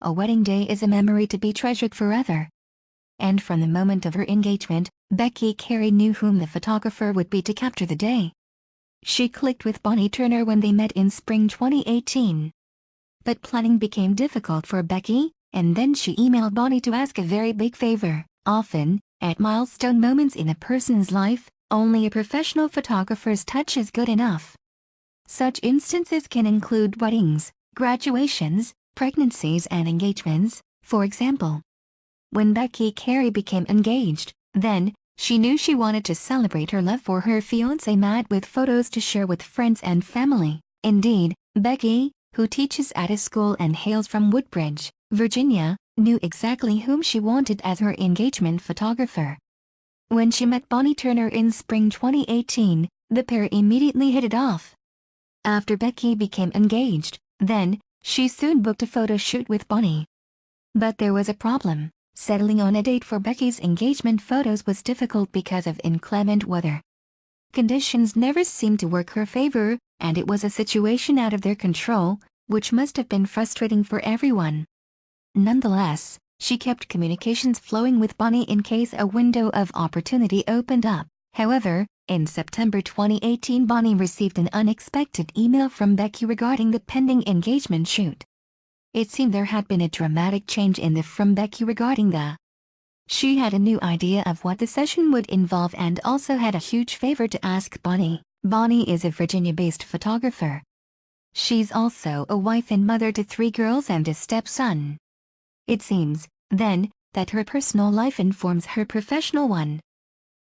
a wedding day is a memory to be treasured forever. And from the moment of her engagement, Becky Carey knew whom the photographer would be to capture the day. She clicked with Bonnie Turner when they met in spring 2018. But planning became difficult for Becky, and then she emailed Bonnie to ask a very big favor. Often, at milestone moments in a person's life, only a professional photographer's touch is good enough. Such instances can include weddings, graduations, pregnancies and engagements, for example. When Becky Carey became engaged, then, she knew she wanted to celebrate her love for her fiancé Matt with photos to share with friends and family. Indeed, Becky, who teaches at a school and hails from Woodbridge, Virginia, knew exactly whom she wanted as her engagement photographer. When she met Bonnie Turner in spring 2018, the pair immediately hit it off. After Becky became engaged, then, she soon booked a photo shoot with Bonnie. But there was a problem. Settling on a date for Becky's engagement photos was difficult because of inclement weather. Conditions never seemed to work her favor, and it was a situation out of their control, which must have been frustrating for everyone. Nonetheless, she kept communications flowing with Bonnie in case a window of opportunity opened up. However, in September 2018, Bonnie received an unexpected email from Becky regarding the pending engagement shoot. It seemed there had been a dramatic change from Becky regarding the. She had a new idea of what the session would involve and also had a huge favor to ask Bonnie. Bonnie is a Virginia-based photographer. She's also a wife and mother to 3 girls and a stepson. It seems, then, that her personal life informs her professional one.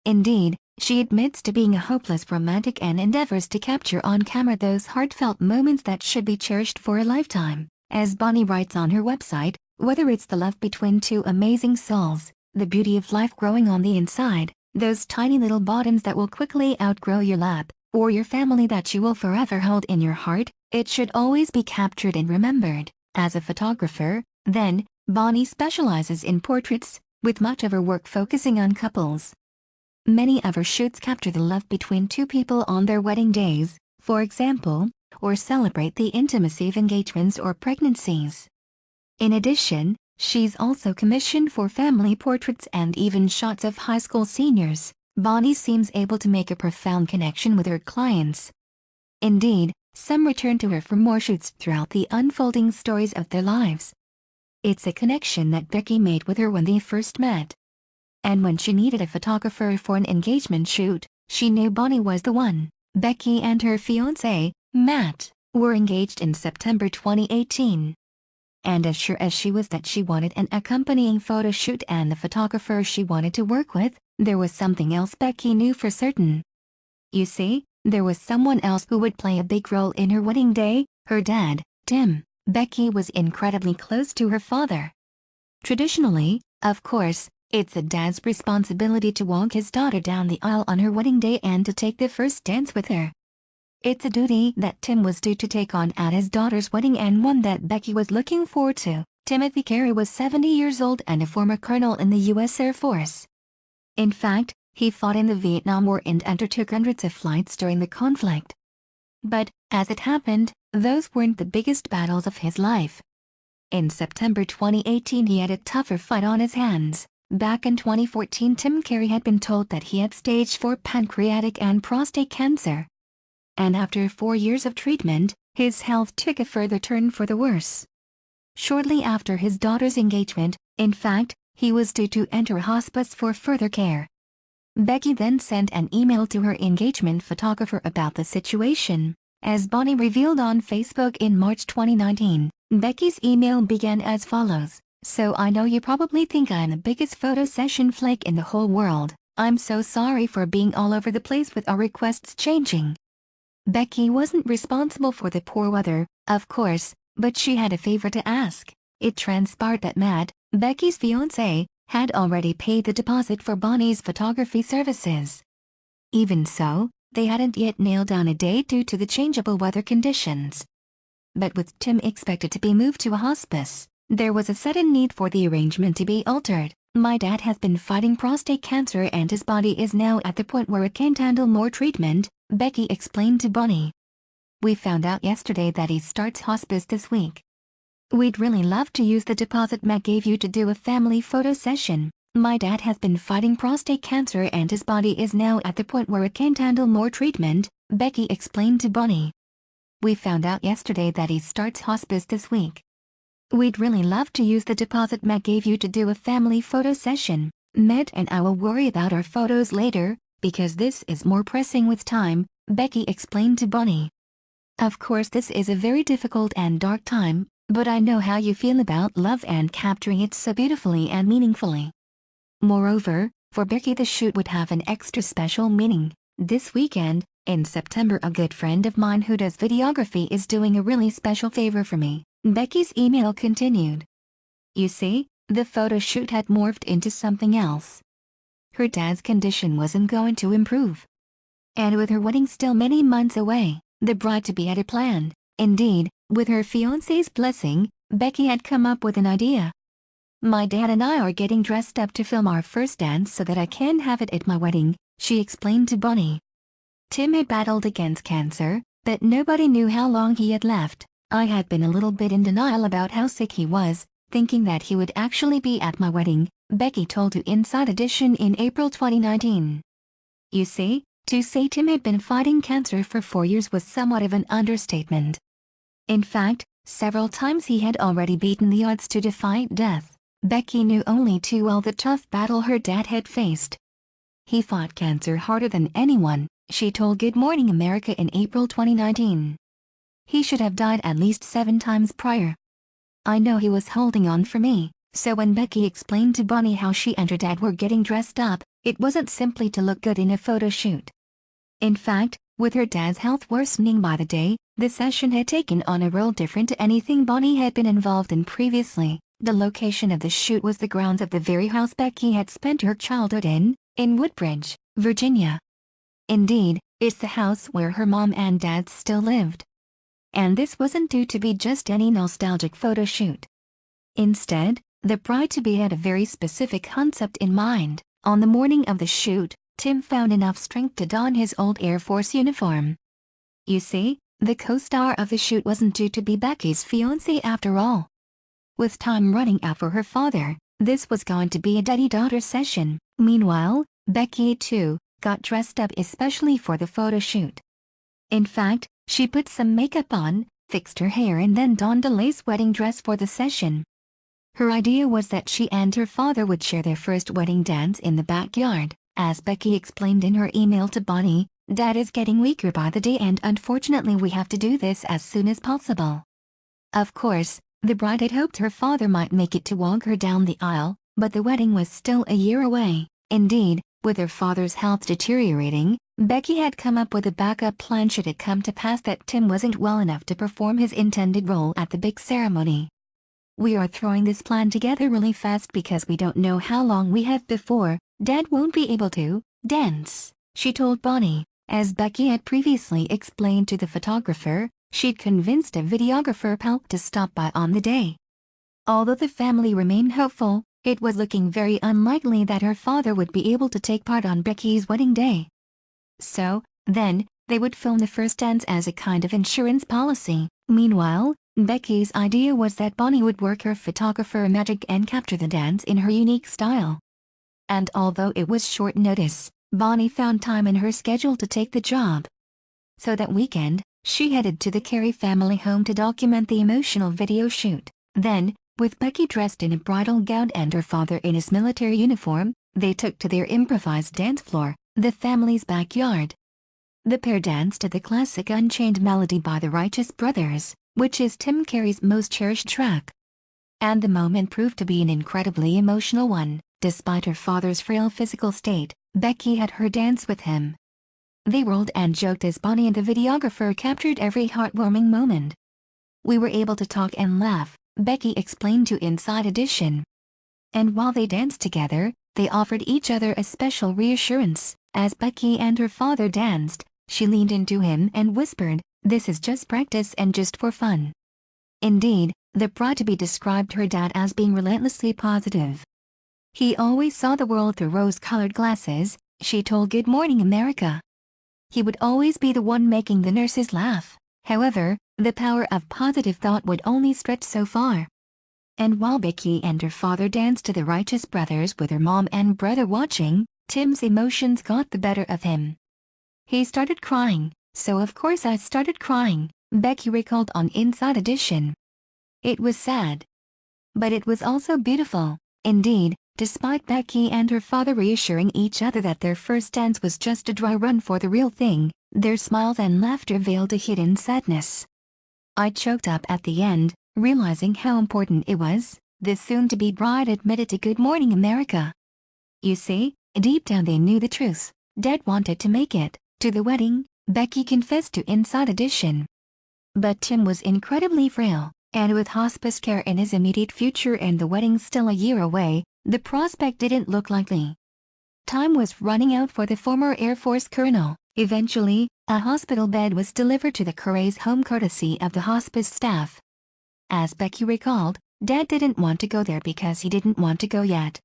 Indeed, she admits to being a hopeless romantic and endeavors to capture on camera those heartfelt moments that should be cherished for a lifetime. As Bonnie writes on her website, whether it's the love between 2 amazing souls, the beauty of life growing on the inside, those tiny little bottoms that will quickly outgrow your lap, or your family that you will forever hold in your heart, it should always be captured and remembered. As a photographer, then, Bonnie specializes in portraits, with much of her work focusing on couples. Many of her shoots capture the love between 2 people on their wedding days, for example, or celebrate the intimacy of engagements or pregnancies. In addition, she's also commissioned for family portraits and even shots of high school seniors. Bonnie seems able to make a profound connection with her clients. Indeed, some return to her for more shoots throughout the unfolding stories of their lives. It's a connection that Becky made with her when they first met. And when she needed a photographer for an engagement shoot, she knew Bonnie was the one. Becky and her fiancé, Matt, were engaged in September 2018. And as sure as she was that she wanted an accompanying photo shoot and the photographer she wanted to work with, there was something else Becky knew for certain. You see, there was someone else who would play a big role in her wedding day, her dad, Tim. Becky was incredibly close to her father. Traditionally, of course, it's a dad's responsibility to walk his daughter down the aisle on her wedding day and to take the first dance with her. It's a duty that Tim was due to take on at his daughter's wedding and one that Becky was looking forward to. Timothy Carey was 70 years old and a former colonel in the U.S. Air Force. In fact, he fought in the Vietnam War and undertook hundreds of flights during the conflict. But, as it happened, those weren't the biggest battles of his life. In September 2018 he had a tougher fight on his hands. Back in 2014 Tim Carey had been told that he had stage 4 pancreatic and prostate cancer. And after 4 years of treatment, his health took a further turn for the worse. Shortly after his daughter's engagement, in fact, he was due to enter hospice for further care. Becky then sent an email to her engagement photographer about the situation. As Bonnie revealed on Facebook in March 2019, Becky's email began as follows. So I know you probably think I'm the biggest photo session flake in the whole world. I'm so sorry for being all over the place with our requests changing. Becky wasn't responsible for the poor weather, of course, but she had a favor to ask. It transpired that Matt, Becky's fiancé, had already paid the deposit for Bonnie's photography services. Even so, they hadn't yet nailed down a date due to the changeable weather conditions. But with Tim expected to be moved to a hospice, there was a sudden need for the arrangement to be altered. My dad has been fighting prostate cancer and his body is now at the point where it can't handle more treatment, Becky explained to Bonnie. We found out yesterday that he starts hospice this week. We'd really love to use the deposit Matt gave you to do a family photo session. My dad has been fighting prostate cancer and his body is now at the point where it can't handle more treatment, Becky explained to Bonnie. We found out yesterday that he starts hospice this week. We'd really love to use the deposit Matt gave you to do a family photo session. Matt and I will worry about our photos later, because this is more pressing with time, Becky explained to Bonnie. Of course this is a very difficult and dark time, but I know how you feel about love and capturing it so beautifully and meaningfully. Moreover, for Becky the shoot would have an extra special meaning. This weekend, in September, a good friend of mine who does videography is doing a really special favor for me, Becky's email continued. You see, the photo shoot had morphed into something else. Her dad's condition wasn't going to improve. And with her wedding still many months away, the bride-to-be had a plan. Indeed, with her fiancé's blessing, Becky had come up with an idea. My dad and I are getting dressed up to film our first dance so that I can have it at my wedding, she explained to Bonnie. Tim had battled against cancer, but nobody knew how long he had left. I had been a little bit in denial about how sick he was, thinking that he would actually be at my wedding, Becky told to Inside Edition in April 2019. You see, to say Tim had been fighting cancer for 4 years was somewhat of an understatement. In fact, several times he had already beaten the odds to defy death. Becky knew only too well the tough battle her dad had faced. He fought cancer harder than anyone, she told Good Morning America in April 2019. He should have died at least 7 times prior. I know he was holding on for me, so when Becky explained to Bonnie how she and her dad were getting dressed up, it wasn't simply to look good in a photo shoot. In fact, with her dad's health worsening by the day, the session had taken on a role different to anything Bonnie had been involved in previously. The location of the shoot was the grounds of the very house Becky had spent her childhood in Woodbridge, Virginia. Indeed, it's the house where her mom and dad still lived. And this wasn't due to be just any nostalgic photo shoot. Instead, the bride-to-be had a very specific concept in mind. On the morning of the shoot, Tim found enough strength to don his old Air Force uniform. You see, the co-star of the shoot wasn't due to be Becky's fiancé after all. With time running out for her father, this was going to be a daddy-daughter session. Meanwhile, Becky, too, got dressed up especially for the photo shoot. In fact, she put some makeup on, fixed her hair and then donned a lace wedding dress for the session. Her idea was that she and her father would share their first wedding dance in the backyard. As Becky explained in her email to Bonnie, Dad is getting weaker by the day and unfortunately we have to do this as soon as possible. Of course, the bride had hoped her father might make it to walk her down the aisle, but the wedding was still a year away. Indeed, with her father's health deteriorating, Becky had come up with a backup plan should it come to pass that Tim wasn't well enough to perform his intended role at the big ceremony. We are throwing this plan together really fast because we don't know how long we have before Dad won't be able to dance, she told Bonnie. As Becky had previously explained to the photographer, she'd convinced a videographer pal to stop by on the day. Although the family remained hopeful, it was looking very unlikely that her father would be able to take part on Becky's wedding day. So, then, they would film the first dance as a kind of insurance policy. Meanwhile, Becky's idea was that Bonnie would work her photographer magic and capture the dance in her unique style. And although it was short notice, Bonnie found time in her schedule to take the job. So that weekend, she headed to the Carey family home to document the emotional video shoot. Then, with Becky dressed in a bridal gown and her father in his military uniform, they took to their improvised dance floor, the family's backyard. The pair danced to the classic Unchained Melody by the Righteous Brothers, which is Tim Carey's most cherished track. And the moment proved to be an incredibly emotional one. Despite her father's frail physical state, Becky had her dance with him. They rolled and joked as Bonnie and the videographer captured every heartwarming moment. We were able to talk and laugh, Becky explained to Inside Edition. And while they danced together, they offered each other a special reassurance. As Becky and her father danced, she leaned into him and whispered, "This is just practice and just for fun." Indeed, the bride-to-be described her dad as being relentlessly positive. He always saw the world through rose-colored glasses, she told Good Morning America. He would always be the one making the nurses laugh. However, The power of positive thought would only stretch so far. And while Becky and her father danced to the Righteous Brothers with her mom and brother watching, Tim's emotions got the better of him. He started crying, so of course I started crying, Becky recalled on Inside Edition. It was sad. But it was also beautiful. Indeed, despite Becky and her father reassuring each other that their first dance was just a dry run for the real thing, their smiles and laughter veiled a hidden sadness. I choked up at the end, realizing how important it was. The soon-to-be bride admitted to Good Morning America. You see, deep down they knew the truth. Dad wanted to make it to the wedding, Becky confessed to Inside Edition. But Tim was incredibly frail, and with hospice care in his immediate future and the wedding still a year away, the prospect didn't look likely. Time was running out for the former Air Force colonel. Eventually, a hospital bed was delivered to the Curay's home courtesy of the hospice staff. As Becky recalled, Dad didn't want to go there because he didn't want to go yet.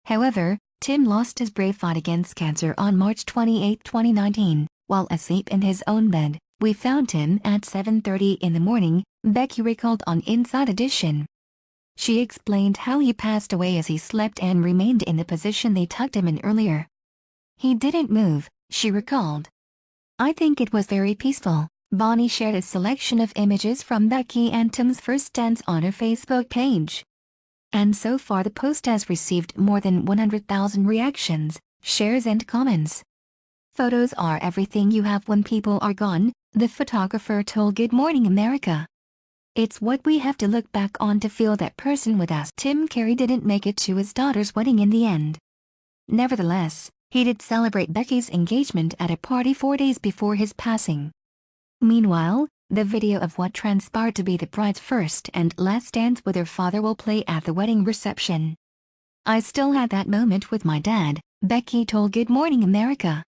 However, Tim lost his brave fight against cancer on March 28, 2019, while asleep in his own bed. We found him at 7:30 in the morning, Becky recalled on Inside Edition. She explained how he passed away as he slept and remained in the position they tucked him in earlier. He didn't move, she recalled. I think it was very peaceful. Bonnie shared a selection of images from Becky and Tim's first dance on her Facebook page. And so far the post has received more than 100,000 reactions, shares and comments. Photos are everything you have when people are gone, the photographer told Good Morning America. It's what we have to look back on to feel that person with us. Tim Carey didn't make it to his daughter's wedding in the end. Nevertheless, he did celebrate Becky's engagement at a party 4 days before his passing. Meanwhile, the video of what transpired to be the bride's first and last dance with her father will play at the wedding reception. I still had that moment with my dad, Becky told Good Morning America.